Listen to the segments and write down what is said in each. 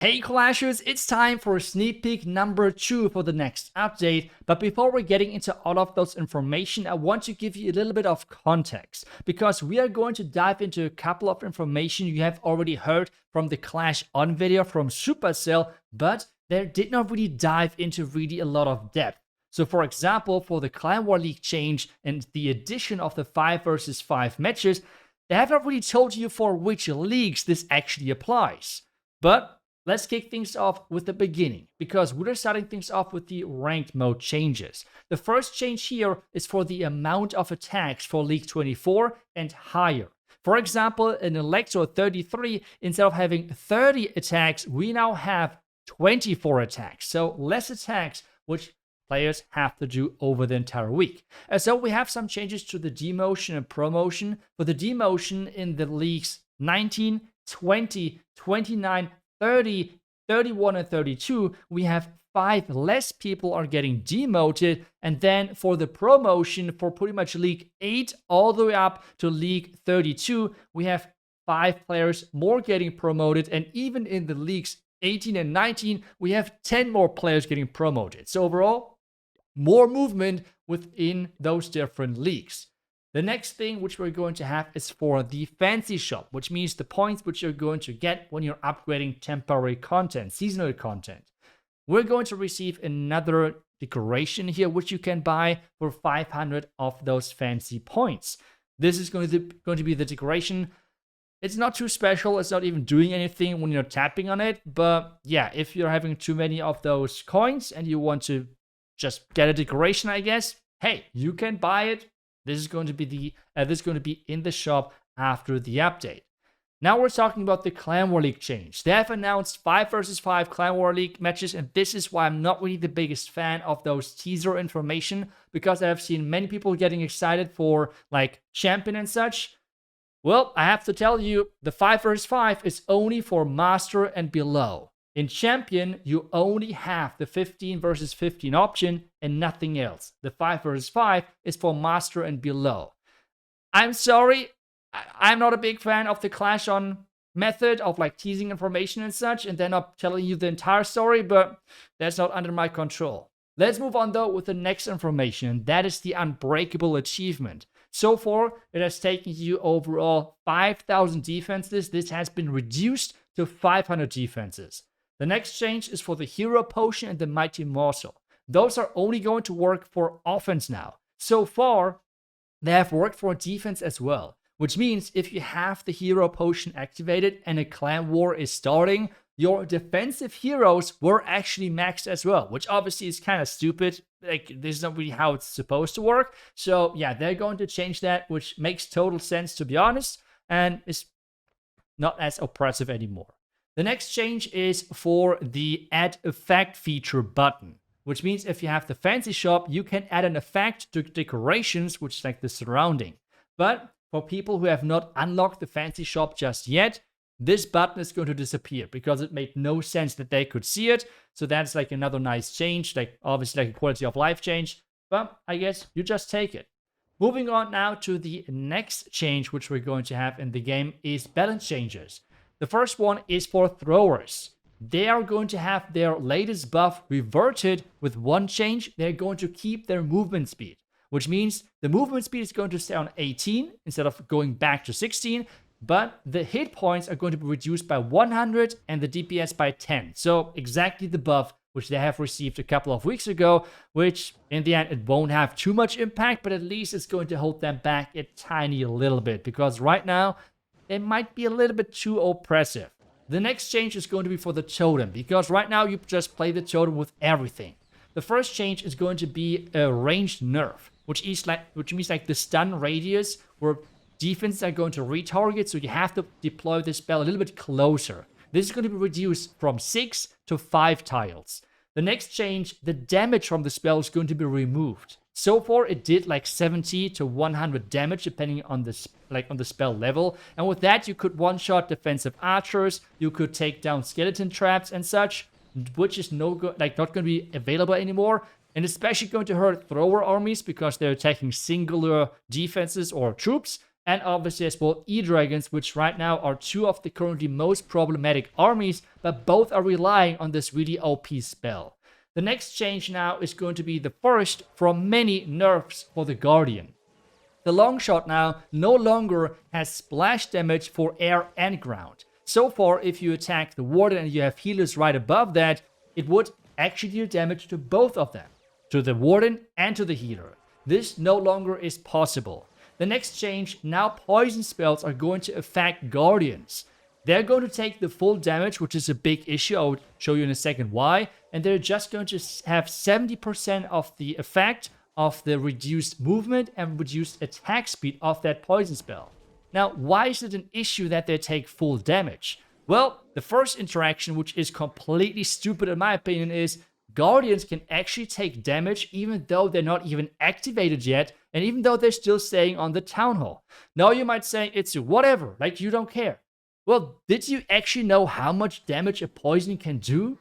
Hey Clashers, it's time for sneak peek number 2 for the next update, but before we're getting into all of those information, I want to give you a little bit of context, because we are going to dive into a couple of information you have already heard from the Clash On video from Supercell, but they did not really dive into really a lot of depth. So for example, for the Clan War League change and the addition of the 5 versus 5 matches, they have not really told you for which leagues this actually applies. But let's kick things off with the beginning, because we're starting things off with the ranked mode changes. The first change here is for the amount of attacks for League 24 and higher. For example, in Electro 33, instead of having 30 attacks, we now have 24 attacks. So less attacks, which players have to do over the entire week. So we have some changes to the demotion and promotion. For the demotion in the leagues 19, 20, 29, 30, 31, and 32, we have 5 less people are getting demoted. And then for the promotion, for pretty much League 8 all the way up to League 32, we have 5 players more getting promoted. And even in the leagues 18 and 19, we have 10 more players getting promoted. So overall, more movement within those different leagues. The next thing which we're going to have is for the fancy shop, which means the points which you're going to get when you're upgrading temporary content, seasonal content. We're going to receive another decoration here, which you can buy for 500 of those fancy points. This is going to be the decoration. It's not too special. It's not even doing anything when you're tapping on it. But yeah, if you're having too many of those coins and you want to just get a decoration, I guess, hey, you can buy it. This is going to be in the shop after the update. Now we're talking about the Clan War League change. They have announced 5 versus 5 Clan War League matches, and this is why I'm not really the biggest fan of those teaser information, because I have seen many people getting excited for like champion and such. Well, I have to tell you, the 5 versus 5 is only for Master and below. In Champion, you only have the 15 versus 15 option and nothing else. The 5 versus 5 is for Master and below. I'm sorry, I'm not a big fan of the Clash On method of like teasing information and such, and then not telling you the entire story, but that's not under my control. Let's move on though with the next information, that is the Unbreakable achievement. So far, it has taken you overall 5,000 defenses. This has been reduced to 500 defenses. The next change is for the Hero Potion and the Mighty Morsel. Those are only going to work for offense now. So far, they have worked for defense as well, which means if you have the Hero Potion activated and a clan war is starting, your defensive heroes were actually maxed as well, which obviously is kind of stupid. Like, this is not really how it's supposed to work. So yeah, they're going to change that, which makes total sense, to be honest, and is not as oppressive anymore. The next change is for the Add Effect feature button, which means if you have the fancy shop, you can add an effect to decorations, which is like the surrounding. But for people who have not unlocked the fancy shop just yet, this button is going to disappear because it made no sense that they could see it. So that's like another nice change, like obviously like a quality of life change. But I guess you just take it. Moving on now to the next change which we're going to have in the game is balance changes. The first one is for throwers. They are going to have their latest buff reverted with one change. They're going to keep their movement speed, which means the movement speed is going to stay on 18 instead of going back to 16, but the hit points are going to be reduced by 100 and the DPS by 10. So exactly the buff which they have received a couple of weeks ago, which in the end it won't have too much impact, but at least it's going to hold them back a tiny little bit, because right now they might be a little bit too oppressive. The next change is going to be for the totem, because right now you just play the totem with everything. The first change is going to be a ranged nerf, which means like the stun radius where defenses are going to retarget, so you have to deploy the spell a little bit closer. This is going to be reduced from 6 to 5 tiles. The next change, the damage from the spell is going to be removed. So far, it did like 70 to 100 damage depending on the spell level, and with that you could one-shot defensive archers, you could take down skeleton traps and such, which is not going to be available anymore, and especially going to hurt thrower armies because they're attacking singular defenses or troops, and obviously as well E-Dragons, which right now are two of the currently most problematic armies, but both are relying on this really OP spell. The next change now is going to be the first from many nerfs for the Guardian. The Longshot now no longer has splash damage for air and ground. So far, if you attack the Warden and you have healers right above that, it would actually deal damage to both of them, to the Warden and to the healer. This no longer is possible. The next change, now poison spells are going to affect Guardians. They're going to take the full damage, which is a big issue. I'll show you in a second why. And they're just going to have 70% of the effect of the reduced movement and reduced attack speed of that poison spell. Now, why is it an issue that they take full damage? Well, the first interaction, which is completely stupid in my opinion, is Guardians can actually take damage even though they're not even activated yet, and even though they're still staying on the Town Hall. Now you might say, it's whatever, like you don't care. Well, did you actually know how much damage a poison can do?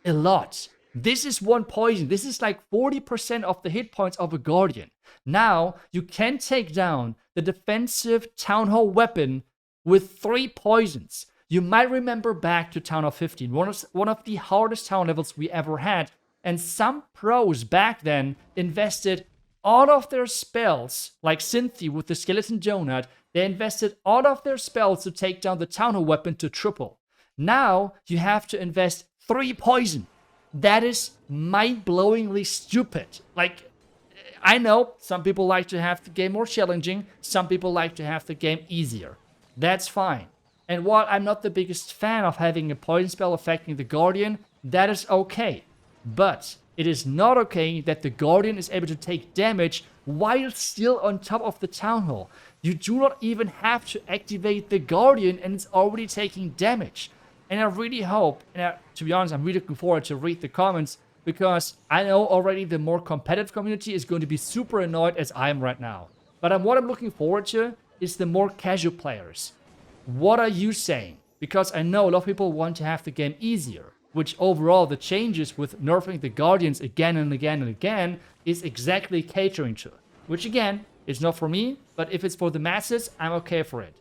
A lot. This is one poison. This is like 40% of the hit points of a Guardian. Now, you can take down the defensive Town Hall weapon with 3 poisons. You might remember back to Town Hall 15, one of the hardest town levels we ever had, and some pros back then invested all of their spells, like Cynthia with the Skeleton Donut, they invested all of their spells to take down the Town Hall weapon to triple. Now, you have to invest 3 poison. That is mind-blowingly stupid. Like, I know some people like to have the game more challenging, some people like to have the game easier. That's fine. And while I'm not the biggest fan of having a poison spell affecting the Guardian, that is okay. But it is not okay that the Guardian is able to take damage while still on top of the Town Hall. You do not even have to activate the Guardian and it's already taking damage. And I really hope, and to be honest, I'm really looking forward to read the comments, because I know already the more competitive community is going to be super annoyed as I am right now. But what I'm looking forward to is the more casual players. What are you saying? Because I know a lot of people want to have the game easier, which overall the changes with nerfing the Guardians again and again and again is exactly catering to. Which again, is not for me, but if it's for the masses, I'm okay for it.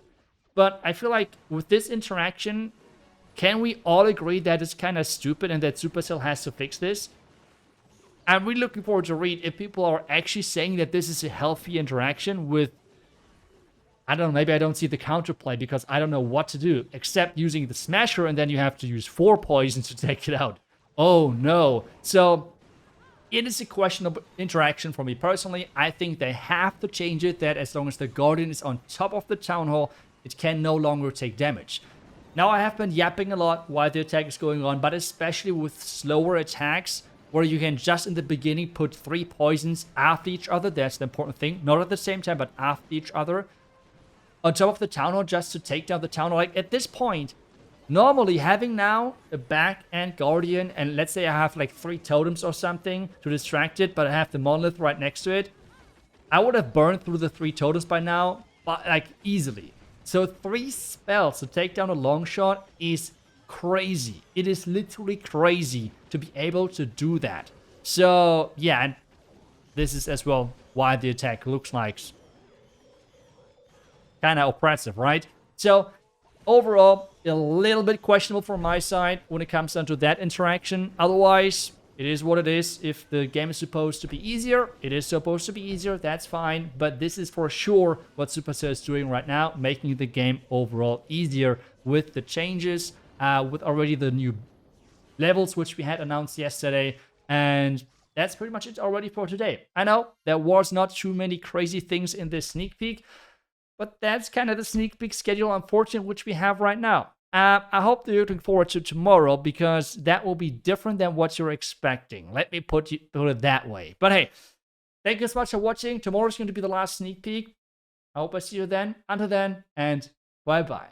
But I feel like with this interaction, can we all agree that it's kind of stupid and that Supercell has to fix this? I'm really looking forward to read if people are actually saying that this is a healthy interaction with, I don't know, maybe I don't see the counterplay because I don't know what to do except using the Smasher and then you have to use 4 poisons to take it out. Oh no. So it is a questionable interaction for me personally. I think they have to change it that as long as the Guardian is on top of the Town Hall, it can no longer take damage. Now, I have been yapping a lot while the attack is going on, but especially with slower attacks, where you can just in the beginning put 3 poisons after each other. That's the important thing. Not at the same time, but after each other. On top of the Town Hall, just to take down the Town Hall. Like, at this point, normally having now a back and Guardian, and let's say I have like 3 totems or something to distract it, but I have the Monolith right next to it, I would have burned through the 3 totems by now, but like easily. So 3 spells to take down a Longshot is crazy. It is literally crazy to be able to do that. So yeah, and this is as well why the attack looks like kind of oppressive, right? So overall, a little bit questionable from my side when it comes down to that interaction. Otherwise, it is what it is. If the game is supposed to be easier, it is supposed to be easier. That's fine. But this is for sure what Supercell is doing right now, making the game overall easier with the changes, with already the new levels, which we had announced yesterday. And that's pretty much it already for today. I know there was not too many crazy things in this sneak peek, but that's kind of the sneak peek schedule, unfortunately, which we have right now. I hope that you're looking forward to tomorrow, because that will be different than what you're expecting. Let me put it that way. But hey, thank you so much for watching. Tomorrow's going to be the last sneak peek. I hope I see you then. Until then, and bye-bye.